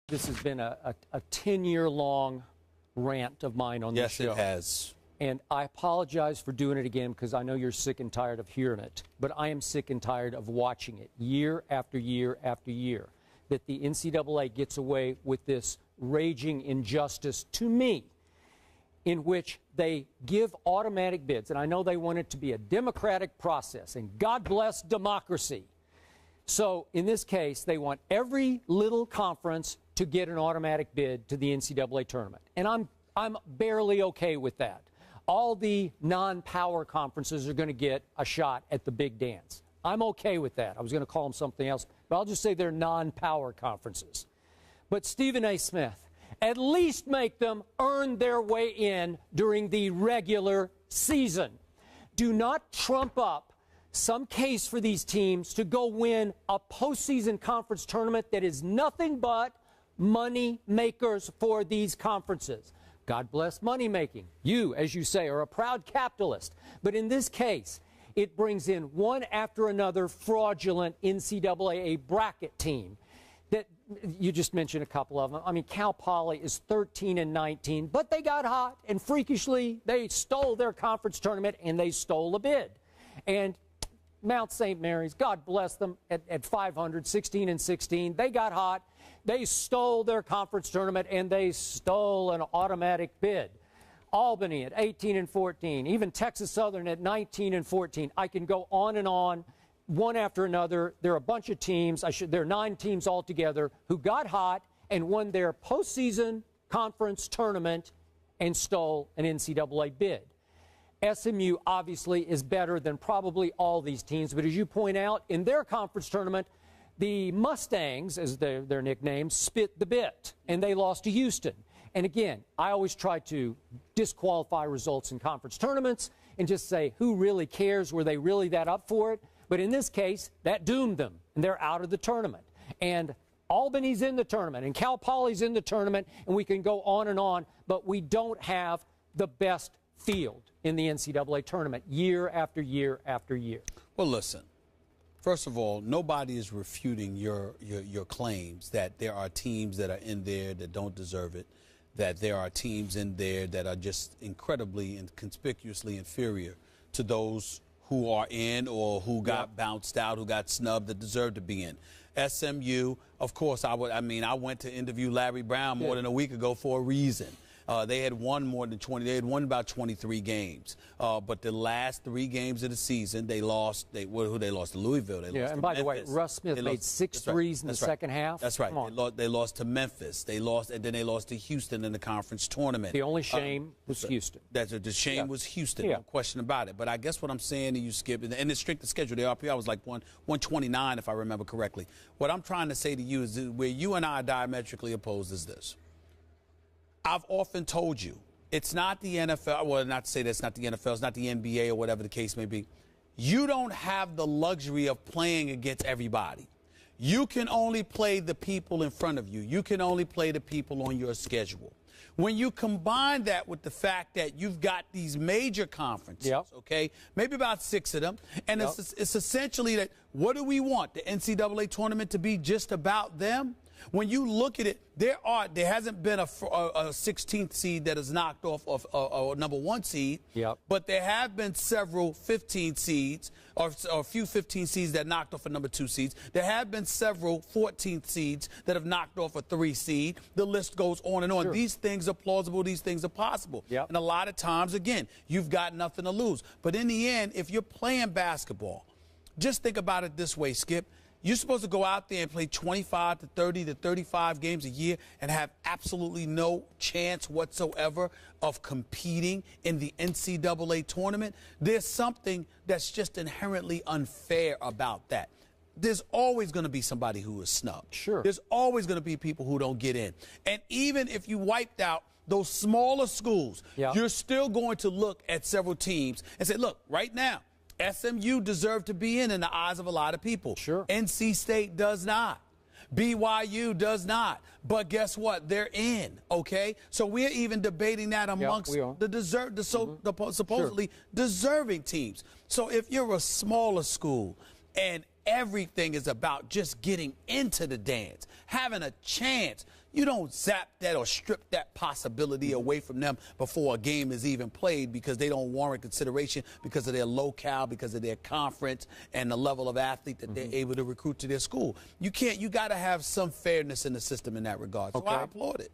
This has been a 10-year-long rant of mine on this show. Yes, it has. And I apologize for doing it again because I know you're sick and tired of hearing it. But I am sick and tired of watching it year after year after year, that the NCAA gets away with this raging injustice to me, in which they give automatic bids. And I know they want it to be a democratic process, and God bless democracy. So in this case, they want every little conference to get an automatic bid to the NCAA tournament. And I'm barely okay with that. All the non-power conferences are going to get a shot at the big dance. I'm okay with that. I was going to call them something else, but I'll just say they're non-power conferences. But Stephen A. Smith, at least make them earn their way in during the regular season. Do not trump up some case for these teams to go win a postseason conference tournament that is nothing but money makers for these conferences. God bless money making. You, as you say, are a proud capitalist. But in this case, it brings in one after another fraudulent NCAA bracket team. That you just mentioned a couple of them. I mean, Cal Poly is 13-19, but they got hot, and freakishly, they stole their conference tournament and they stole a bid. And Mount St. Mary's, God bless them, at 500, 16-16, they got hot. They stole their conference tournament and they stole an automatic bid. Albany at 18-14, even Texas Southern at 19-14. I can go on and on, one after another. There are a bunch of teams, there are 9 teams altogether, who got hot and won their postseason conference tournament and stole an NCAA bid. SMU obviously is better than probably all these teams, but as you point out, in their conference tournament, the Mustangs, as their nickname, spit the bit, and they lost to Houston. And again, I always try to disqualify results in conference tournaments and just say, who really cares? Were they really that up for it? But in this case, that doomed them, and they're out of the tournament. And Albany's in the tournament, and Cal Poly's in the tournament, and we can go on, but we don't have the best field in the NCAA tournament year after year after year. Well, listen. First of all, nobody is refuting your claims that there are teams that are in there that don't deserve it, that there are teams in there that are just incredibly and conspicuously inferior to those who are in or who got bounced out, who got snubbed, that deserve to be in. SMU, of course, I went to interview Larry Brown more than a week ago for a reason. They had won more than 20. They had won about 23 games. But the last 3 games of the season, they lost. Who they lost to Louisville. They lost and to by Memphis. the way, Russ Smith made 6 threes in the second half. That's right. They lost to Memphis. They lost, and then they lost to Houston in the conference tournament. The only shame was Houston. The shame was Houston. No question about it. But I guess what I'm saying to you, Skip, and the strength of schedule, the RPI was like 129, if I remember correctly. What I'm trying to say to you is where you and I are diametrically opposed is this. I've often told you, it's not the NFL, well, not to say that's not the NFL, it's not the NBA or whatever the case may be. You don't have the luxury of playing against everybody. You can only play the people in front of you. You can only play the people on your schedule. When you combine that with the fact that you've got these major conferences, okay, maybe about 6 of them, and it's essentially that, what do we want? The NCAA tournament to be just about them? When you look at it, there hasn't been a 16th seed that is knocked off of a number 1 seed, but there have been several 15 seeds, or a few 15 seeds that knocked off a number 2 seeds. There have been several 14th seeds that have knocked off a 3 seed. The list goes on and on. Sure. These things are plausible. These things are possible. And a lot of times, again, you've got nothing to lose. But in the end, if you're playing basketball, just think about it this way, Skip. You're supposed to go out there and play 25 to 30 to 35 games a year and have absolutely no chance whatsoever of competing in the NCAA tournament. There's something that's just inherently unfair about that. There's always going to be somebody who is snubbed. Sure. There's always going to be people who don't get in. And even if you wiped out those smaller schools, you're still going to look at several teams and say, look, right now, SMU deserved to be in the eyes of a lot of people. Sure. NC State does not. BYU does not. But guess what? They're in, okay? So we're even debating that amongst the supposedly deserving teams. So if you're a smaller school and everything is about just getting into the dance, having a chance You don't zap that or strip that possibility away from them before a game is even played because they don't warrant consideration because of their locale, because of their conference, and the level of athlete that they're able to recruit to their school. You got to have some fairness in the system in that regard. So I applaud it.